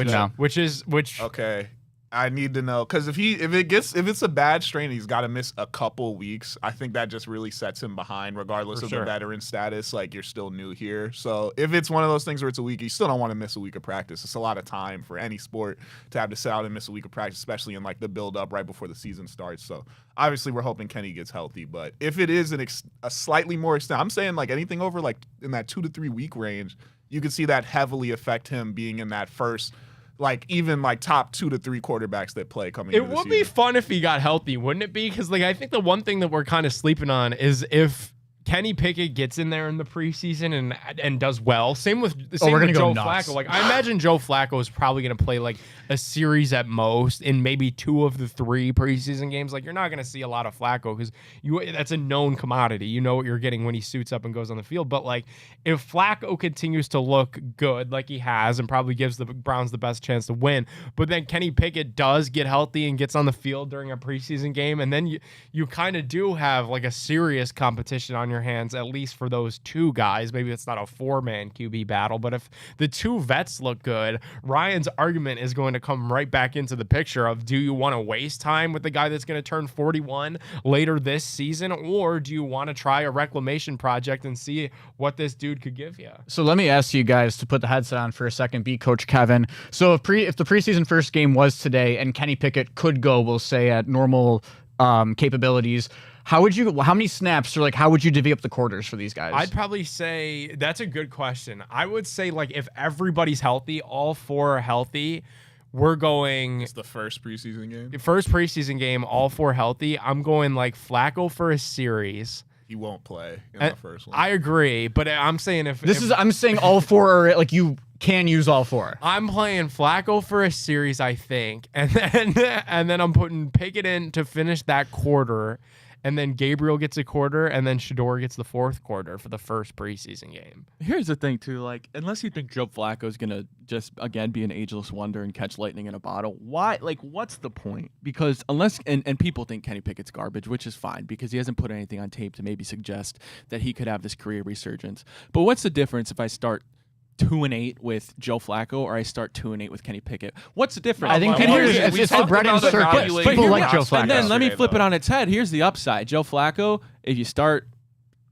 Which Okay. I need to know because if it's a bad strain, he's got to miss a couple weeks. I think that just really sets him behind, regardless of the veteran status. Like you're still new here, so if it's one of those things where it's a week, you still don't want to miss a week of practice. It's a lot of time for any sport to have to sit out and miss a week of practice, especially in like the build up right before the season starts. So obviously we're hoping Kenny gets healthy, but if it is a slightly more extent, I'm saying like anything over like in that 2 to 3 week range, you could see that heavily affect him being in that first like even like top 2 to 3 quarterbacks that play coming. It would be fun if he got healthy, wouldn't it be? Because like I think the one thing that we're kind of sleeping on is if Kenny Pickett gets in there in the preseason and does well. Same with Joe Flacco. Like I imagine Joe Flacco is probably going to play like a series at most in maybe 2 of the 3 preseason games. Like you're not going to see a lot of Flacco because that's a known commodity. You know what you're getting when he suits up and goes on the field. But like if Flacco continues to look good like he has and probably gives the Browns the best chance to win, but then Kenny Pickett does get healthy and gets on the field during a preseason game, and then you kind of do have like a serious competition on your hands, at least for those 2 guys. Maybe it's not a 4-man QB battle, but if the 2 vets look good, Ryan's argument is going to come right back into the picture of, do you want to waste time with the guy that's going to turn 41 later this season, or do you want to try a reclamation project and see what this dude could give you? So let me ask you guys to put the headset on for a second, be Coach Kevin. So if the preseason first game was today and Kenny Pickett could go, we'll say at normal capabilities, how many snaps, or like how would you divvy up the quarters for these guys? I'd probably say that's a good question. I would say like if everybody's healthy, all 4 are healthy, we're going. It's the first preseason game. First preseason game, all 4 healthy. I'm going like Flacco for a series. He won't play in the first one. I agree, but I'm saying I'm saying all 4 are like you can use all 4. I'm playing Flacco for a series, I think, and then I'm putting Pickett in to finish that quarter. And then Gabriel gets a quarter, and then Shador gets the 4th quarter for the first preseason game. Here's the thing, too. Like, unless you think Joe Flacco is going to just, again, be an ageless wonder and catch lightning in a bottle, why? Like, what's the point? Because unless, and people think Kenny Pickett's garbage, which is fine, because he hasn't put anything on tape to maybe suggest that he could have this career resurgence. But what's the difference if I start 2-8 with Joe Flacco, or I start 2-8 with Kenny Pickett? What's the difference? I think it's the bread and circus. People like Joe Flacco. And then let me flip it on its head. Here's the upside. Joe Flacco, if you start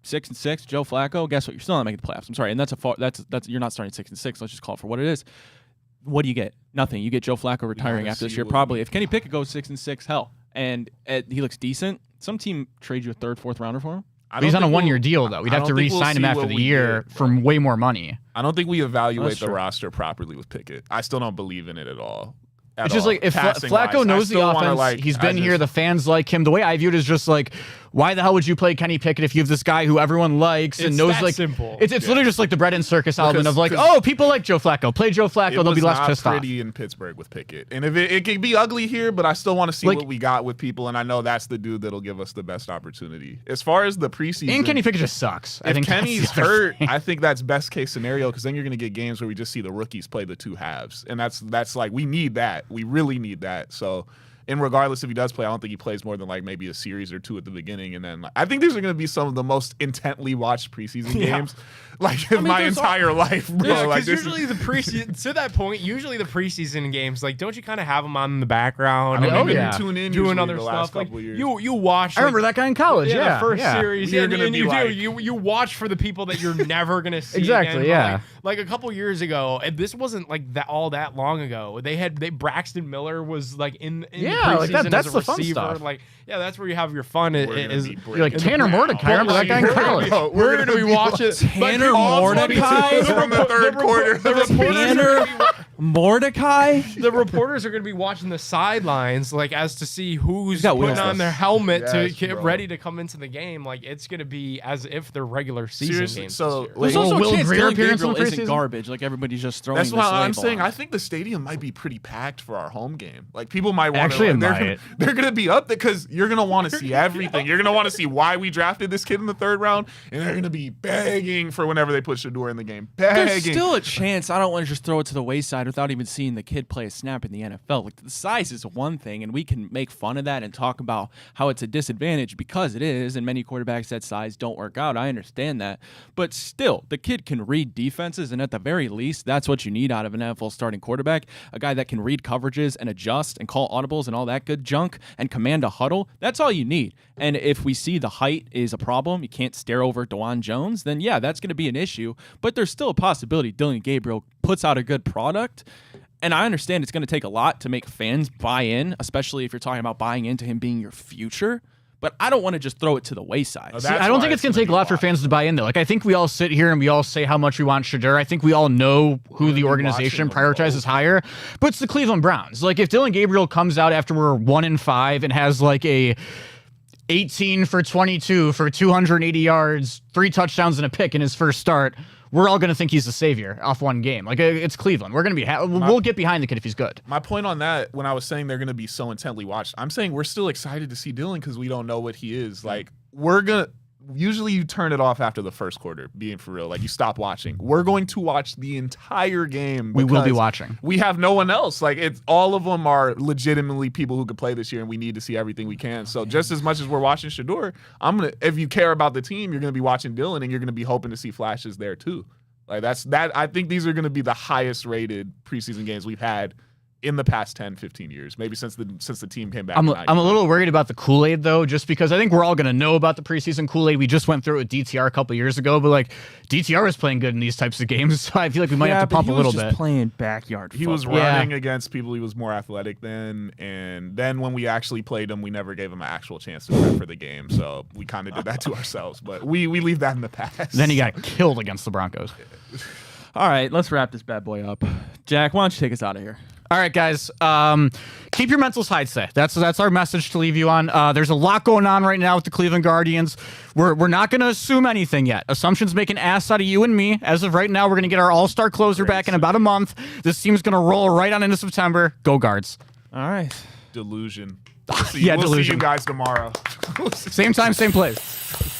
6-6, Joe Flacco, guess what? You're still not making the playoffs. I'm sorry, and that's you're not starting 6-6. Let's just call it for what it is. What do you get? Nothing. You get Joe Flacco retiring after this year, probably. If Kenny Pickett goes 6-6, hell, and he looks decent, some team trades you a 3rd, 4th rounder for him. He's on a 1-year deal, though. We'd have to re-sign him after the year for way more money. I don't think we evaluate the roster properly with Pickett. I still don't believe in it at all. It's just like if Flacco knows the offense, he's been here, the fans like him. The way I view it is just like, why the hell would you play Kenny Pickett if you have this guy who everyone likes and knows like simple. It's literally just like the bread and circus element of like, oh, people like Joe Flacco. Play Joe Flacco, they'll be less pissed off. It was pretty in Pittsburgh with Pickett, and if it can be ugly here, but I still want to see what we got with people, and I know that's the dude that'll give us the best opportunity. As far as the preseason, and Kenny Pickett just sucks. If Kenny's hurt, I think that's best case scenario, because then you're going to get games where we just see the rookies play the 2 halves, and that's like, we need that. We really need that. So. And regardless if he does play, I don't think he plays more than like maybe a series or 2 at the beginning. And then I think these are going to be some of the most intently watched preseason games like in my entire life, bro. Yeah, like usually the preseason, to that point, usually the preseason games, like, don't you kind of have them on in the background? I don't even tune in doing other stuff. Like you watch. I remember that guy in college. The first series. You're gonna be like, you watch for the people that you're never gonna see. Exactly. Again. Yeah. Like a couple years ago, and this wasn't like that all that long ago. Braxton Miller was like in the preseason that's as a the fun receiver. stuff. Like, yeah, that's where you have your fun. You're like Tanner Mordecai. Remember that guy in college? We're gonna be watching Tanner Mordecai from the 3rd quarter. Mordecai. The reporters are going to be watching the sidelines, like as to see who's putting on their helmet to get ready to come into the game. Like it's going to be as if they're regular season games. So there's also a chance Dylan appearance Gabriel in the isn't preseason? garbage. Like everybody's just throwing. That's this why I'm label saying. on. I think the stadium might be pretty packed for our home game. Like people might want Actually, to. They're going to be up there because you're going to want to see everything. You're going to want to see why we drafted this kid in the 3rd round, and they're going to be begging for whenever they put Shador in the game. Begging. There's still a chance. I don't want to just throw it to the wayside without even seeing the kid play a snap in the NFL. Like the size is one thing, and we can make fun of that and talk about how it's a disadvantage because it is, and many quarterbacks that size don't work out. I understand that, but still, the kid can read defenses, and at the very least, that's what you need out of an NFL starting quarterback. A guy that can read coverages and adjust and call audibles and all that good junk and command a huddle. That's all you need. And if we see the height is a problem, you can't stare over DeJuan Jones, then yeah, that's going to be an issue. But there's still a possibility Dylan Gabriel puts out a good product. And I understand it's going to take a lot to make fans buy in, especially if you're talking about buying into him being your future. but I don't want to just throw it to the wayside. Oh, See, I don't think it's going to take a lot for fans to buy in, though. Like, I think we all sit here and we all say how much we want Shedeur. I think we all know who the organization prioritizes higher, but it's the Cleveland Browns. Like, if Dylan Gabriel comes out after we're 1-5 and has like a 18 for 22 for 280 yards, 3 touchdowns and a pick in his first start, we're all going to think he's the savior off one game. Like, it's Cleveland. We're going to be we'll get behind the kid if he's good. My point on that, when I was saying they're going to be so intently watched, I'm saying we're still excited to see Dylan because we don't know what he is. Like, usually you turn it off after the first quarter, being for real. Like, you stop watching. We're going to watch the entire game. We will be watching. We have no one else. Like, all of them are legitimately people who could play this year, and we need to see everything we can. So just as much as we're watching Shedeur, if you care about the team, you're gonna be watching Dylan, and you're gonna be hoping to see flashes there too. Like, I think these are gonna be the highest rated preseason games we've had in the past 10, 15 years, maybe since the team came back. I'm a little worried about the Kool-Aid, though, just because I think we're all going to know about the preseason Kool-Aid. We just went through it with DTR a couple years ago, but like DTR was playing good in these types of games, so I feel like we might have to pump a little bit. He was just playing backyard He was running against people he was more athletic than, and then when we actually played him, we never gave him an actual chance to prep for the game, so we kind of did that to ourselves, but we leave that in the past. Then he got killed against the Broncos. All right, let's wrap this bad boy up. Jack, why don't you take us out of here? All right, guys. Keep your mentals high today. That's our message to leave you on. There's a lot going on right now with the Cleveland Guardians. We're not going to assume anything yet. Assumptions make an ass out of you and me. As of right now, we're going to get our all-star closer back in about a month. This team's going to roll right on into September. Go Guards. All right. Delusion. Yeah, we'll delusion. see you guys tomorrow. Same time, same place.